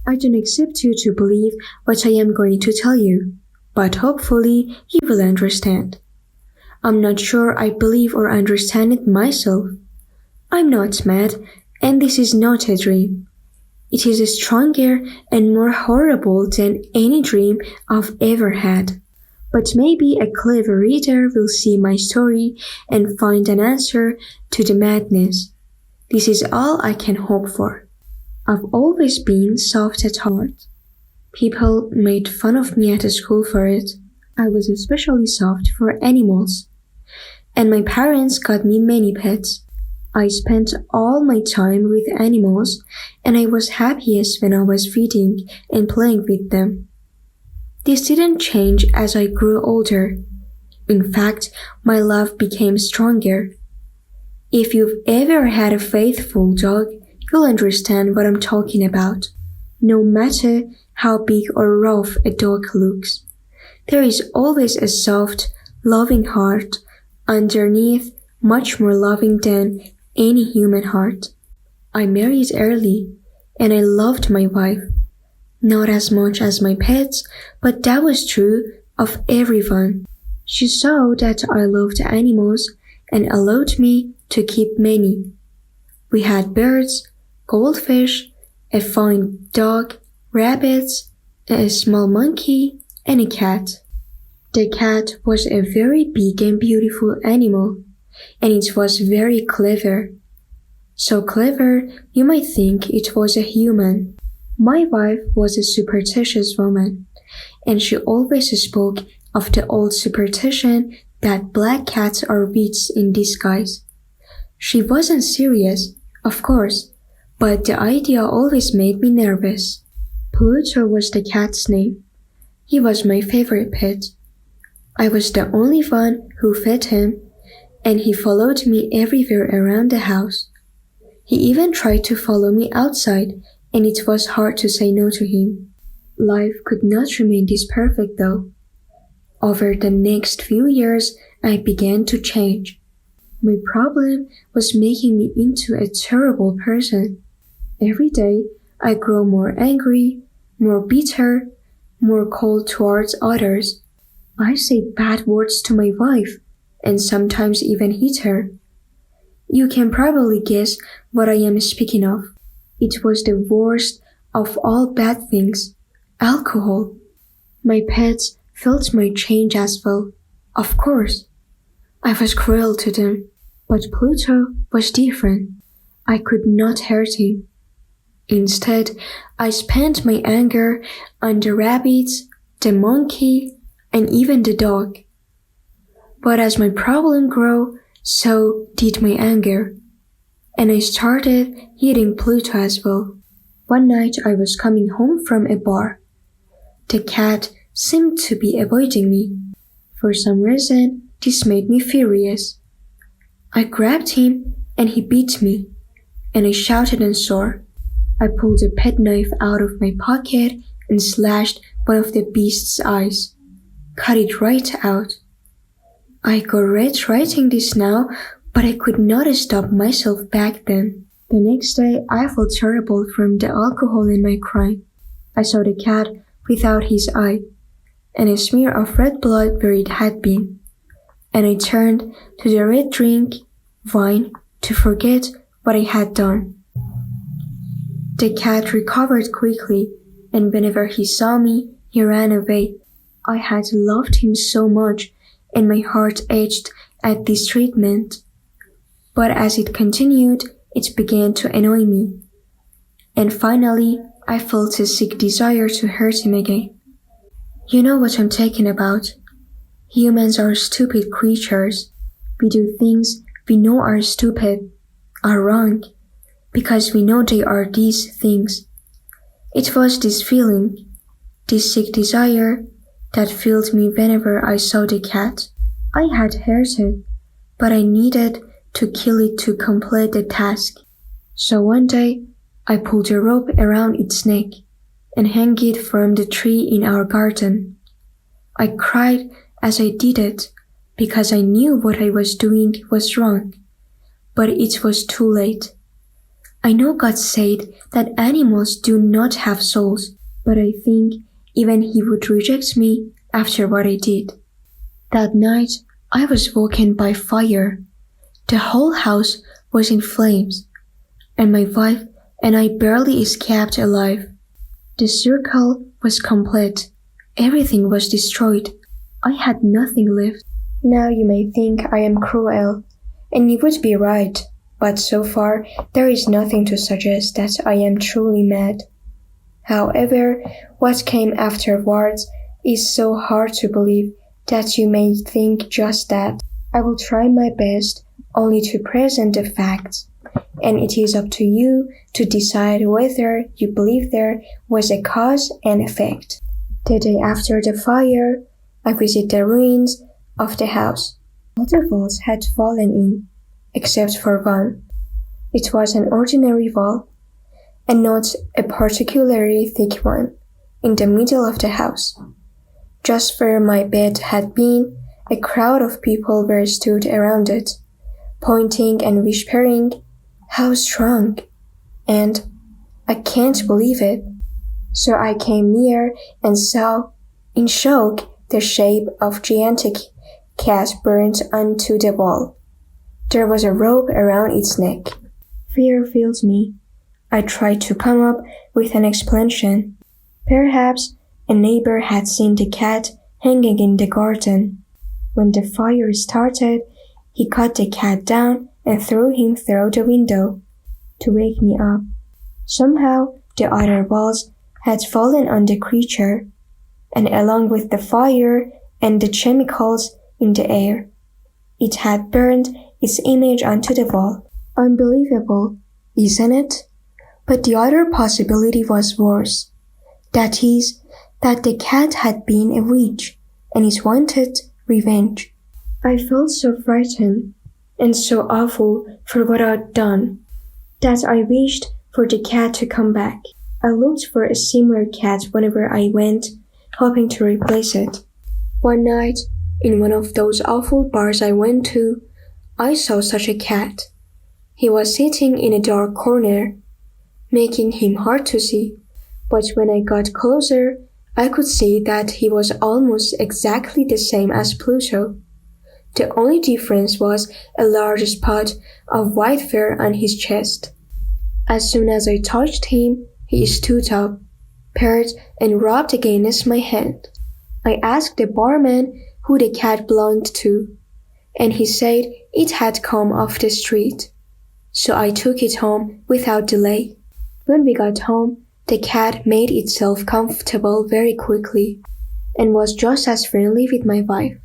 I don't expect you to believe what I am going to tell you, but hopefully you will understand. I'm not sure I believe or understand it myself. I'm not mad, and this is not a dream. It is stronger and more horrible than any dream I've ever had. But maybe a clever reader will see my story and find an answer to the madness. This is all I can hope for. I've always been soft at heart. People made fun of me at school for it. I was especially soft for animals. And my parents got me many pets. I spent all my time with animals, and I was happiest when I was feeding and playing with them. This didn't change as I grew older. In fact, my love became stronger. If you've ever had a faithful dog, you'll understand what I'm talking about. No matter how big or rough a dog looks, there is always a soft, loving heart underneath, much more loving than any human heart. I married early, and I loved my wife. Not as much as my pets, but that was true of everyone. She saw that I loved animals and allowed me to keep many. We had birds, goldfish, a fine dog, rabbits, a small monkey, and a cat. The cat was a very big and beautiful animal, and it was very clever. So clever, you might think it was a human. My wife was a superstitious woman, and she always spoke of the old superstition that black cats are witches in disguise. She wasn't serious, of course, but the idea always made me nervous. Pluto was the cat's name. He was my favorite pet. I was the only one who fed him, and he followed me everywhere around the house. He even tried to follow me outside, and it was hard to say no to him. Life could not remain this perfect though. Over the next few years, I began to change. My problem was making me into a terrible person. Every day, I grew more angry, more bitter, more cold towards others. I said bad words to my wife, and sometimes even hit her. You can probably guess what I am speaking of. It was the worst of all bad things, alcohol. My pets felt my change as well, of course. I was cruel to them, but Pluto was different. I could not hurt him. Instead, I spent my anger on the rabbits, the monkey, and even the dog. But as my problem grew, so did my anger, and I started hitting Pluto as well. One night I was coming home from a bar. The cat seemed to be avoiding me. For some reason, this made me furious. I grabbed him and he bit me, and I shouted and swore. I pulled a pet knife out of my pocket and slashed one of the beast's eyes. Cut it right out. I got red writing this now, but I could not stop myself back then. The next day, I felt terrible from the alcohol in my crime. I saw the cat without his eye, and a smear of red blood where it had been. And I turned to the red drink, wine, to forget what I had done. The cat recovered quickly, and whenever he saw me, he ran away. I had loved him so much, and my heart ached at this treatment. But as it continued, it began to annoy me. And finally, I felt a sick desire to hurt him again. You know what I'm talking about. Humans are stupid creatures. We do things we know are stupid, are wrong, because we know they are these things. It was this feeling, this sick desire, that filled me whenever I saw the cat. I had hurt it, but I needed to kill it to complete the task. So one day, I pulled a rope around its neck and hung it from the tree in our garden. I cried as I did it because I knew what I was doing was wrong, but it was too late. I know God said that animals do not have souls, but I think even He would reject me after what I did. That night, I was woken by fire. The whole house was in flames, and my wife and I barely escaped alive. The circle was complete. Everything was destroyed. I had nothing left. Now you may think I am cruel, and you would be right, but so far there is nothing to suggest that I am truly mad. However, what came afterwards is so hard to believe that you may think just that. I will try my best only to present the facts, and it is up to you to decide whether you believe there was a cause and effect. The day after the fire, I visited the ruins of the house. All the walls had fallen in, except for one. It was an ordinary wall, and not a particularly thick one, in the middle of the house. Just where my bed had been, a crowd of people were stood around it, pointing and whispering, "How strong!" and "I can't believe it." So I came near and saw, in shock, the shape of gigantic cat burnt onto the wall. There was a rope around its neck. Fear filled me. I tried to come up with an explanation. Perhaps a neighbor had seen the cat hanging in the garden. When the fire started, he cut the cat down and threw him through the window to wake me up. Somehow, the other walls had fallen on the creature, and along with the fire and the chemicals in the air, it had burned its image onto the wall. Unbelievable, isn't it? But the other possibility was worse. That is, that the cat had been a witch, and it wanted revenge. I felt so frightened and so awful for what I'd done that I wished for the cat to come back. I looked for a similar cat whenever I went, hoping to replace it. One night, in one of those awful bars I went to, I saw such a cat. He was sitting in a dark corner, making him hard to see. But when I got closer, I could see that he was almost exactly the same as Pluto. The only difference was a large spot of white fur on his chest. As soon as I touched him, he stood up, purred, and rubbed against my hand. I asked the barman who the cat belonged to, and he said it had come off the street. So I took it home without delay. When we got home, the cat made itself comfortable very quickly and was just as friendly with my wife.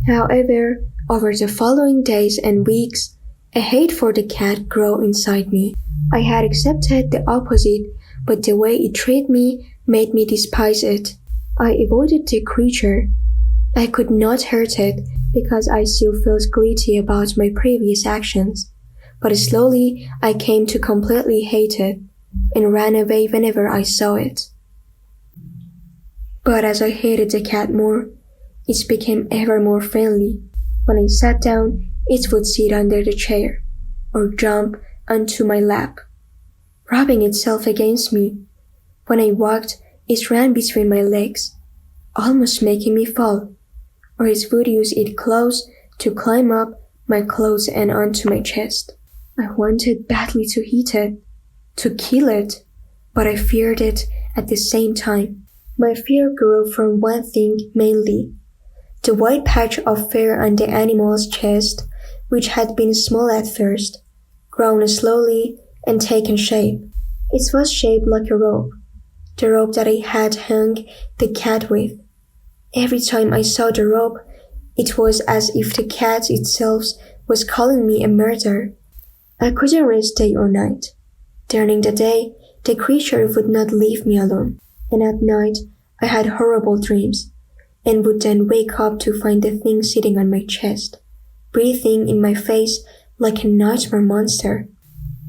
However, over the following days and weeks, a hate for the cat grew inside me. I had accepted the opposite, but the way it treated me made me despise it. I avoided the creature. I could not hurt it because I still felt guilty about my previous actions. But slowly I came to completely hate it and ran away whenever I saw it. But as I hated the cat more, it became ever more friendly. When I sat down, it would sit under the chair or jump onto my lap, rubbing itself against me. When I walked, it ran between my legs, almost making me fall, or it would use its claws to climb up my clothes and onto my chest. I wanted badly to hit it, to kill it, but I feared it at the same time. My fear grew from one thing mainly: the white patch of fur on the animal's chest, which had been small at first, grown slowly and taken shape. It was shaped like a rope, the rope that I had hung the cat with. Every time I saw the rope, it was as if the cat itself was calling me a murderer. I couldn't rest day or night. During the day, the creature would not leave me alone, and at night I had horrible dreams, and would then wake up to find the thing sitting on my chest, breathing in my face like a nightmare monster.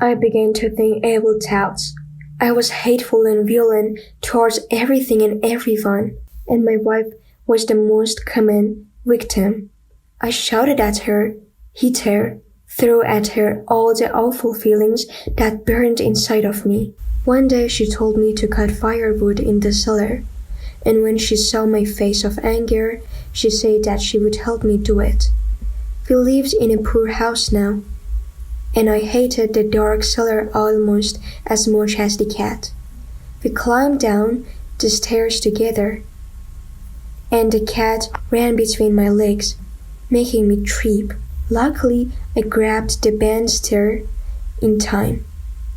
I began to think evil thoughts. I was hateful and violent towards everything and everyone, and my wife was the most common victim. I shouted at her, hit her, threw at her all the awful feelings that burned inside of me. One day she told me to cut firewood in the cellar, and when she saw my face of anger, she said that she would help me do it. We lived in a poor house now, and I hated the dark cellar almost as much as the cat. We climbed down the stairs together, and the cat ran between my legs, making me trip. Luckily, I grabbed the banister in time,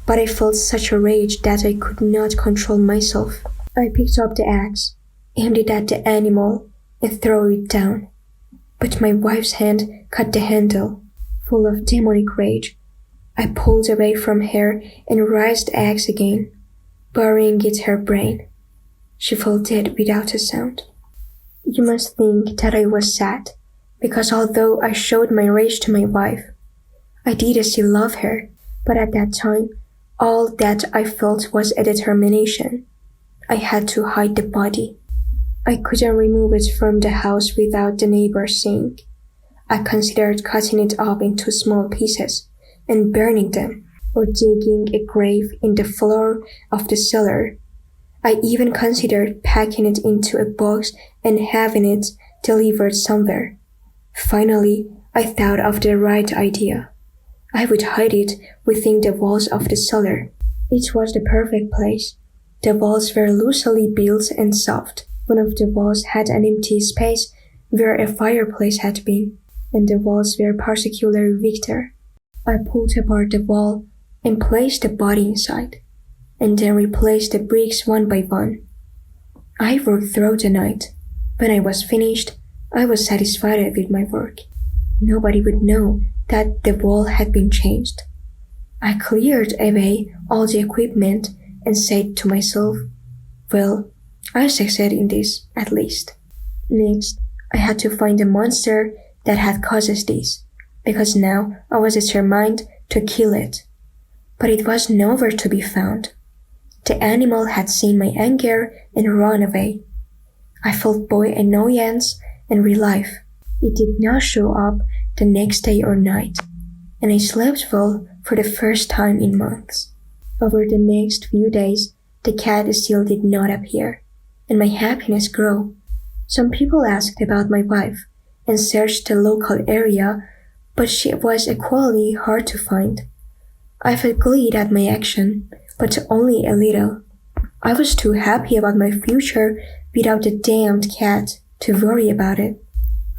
but I felt such a rage that I could not control myself. I picked up the axe, aimed it at the animal, and threw it down. But my wife's hand caught the handle. Full of demonic rage, I pulled away from her and raised the axe again, burying it in her brain. She fell dead without a sound. You must think that I was sad, because although I showed my rage to my wife, I did still love her, but at that time, all that I felt was a determination. I had to hide the body. I couldn't remove it from the house without the neighbors seeing. I considered cutting it up into small pieces and burning them, or digging a grave in the floor of the cellar. I even considered packing it into a box and having it delivered somewhere. Finally, I thought of the right idea. I would hide it within the walls of the cellar. It was the perfect place. The walls were loosely built and soft. One of the walls had an empty space where a fireplace had been, and the walls were particularly victor. I pulled apart the wall and placed the body inside, and then replaced the bricks one by one. I worked through the night. When I was finished, I was satisfied with my work. Nobody would know that the wall had been changed. I cleared away all the equipment and said to myself, well, I succeeded in this, at least. Next, I had to find the monster that had caused this, because now I was determined to kill it. But it was nowhere to be found. The animal had seen my anger and run away. I felt both annoyance and relief. It did not show up the next day or night, and I slept well for the first time in months. Over the next few days, the cat still did not appear, and my happiness grew. Some people asked about my wife and searched the local area, but she was equally hard to find. I felt glad at my action, but only a little. I was too happy about my future without the damned cat to worry about it.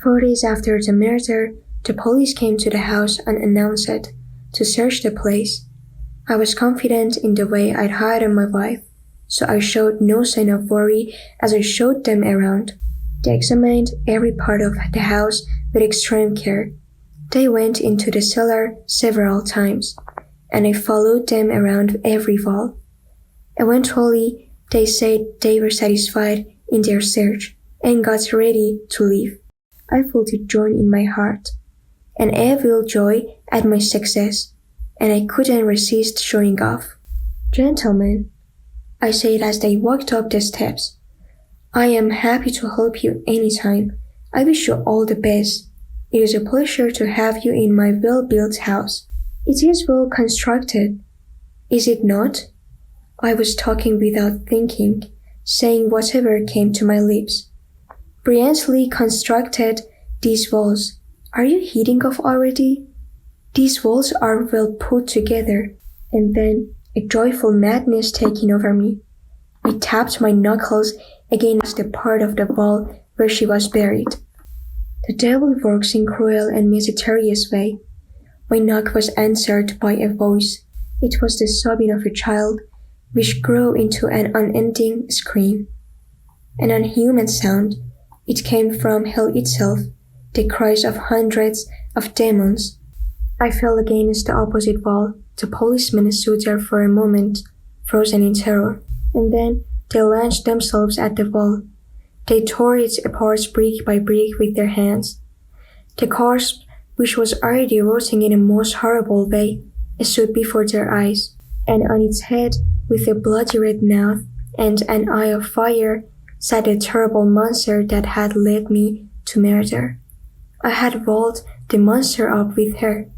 4 days after the murder, the police came to the house unannounced to search the place. I was confident in the way I'd hidden my wife, so I showed no sign of worry as I showed them around. They examined every part of the house with extreme care. They went into the cellar several times, and I followed them around every wall. Eventually, they said they were satisfied in their search and got ready to leave. I felt a joy in my heart, an evil joy at my success, and I couldn't resist showing off. Gentlemen, I said as they walked up the steps, I am happy to help you anytime. I wish you all the best. It is a pleasure to have you in my well-built house. It is well constructed, is it not? I was talking without thinking, saying whatever came to my lips. Brilliantly constructed, these walls. Are you heating off already? These walls are well put together. And then a joyful madness taking over me. I tapped my knuckles against the part of the wall where she was buried. The devil works in cruel and mysterious way. My knock was answered by a voice. It was the sobbing of a child, which grew into an unending scream. An unhuman sound. It came from hell itself, the cries of hundreds of demons. I fell against the opposite wall. The policemen stood there for a moment, frozen in terror, and then they launched themselves at the wall. They tore it apart brick by brick with their hands. The corpse, which was already rotting in a most horrible way, stood before their eyes, and on its head, with a bloody red mouth and an eye of fire, sat the terrible monster that had led me to murder. I had walled the monster up with her,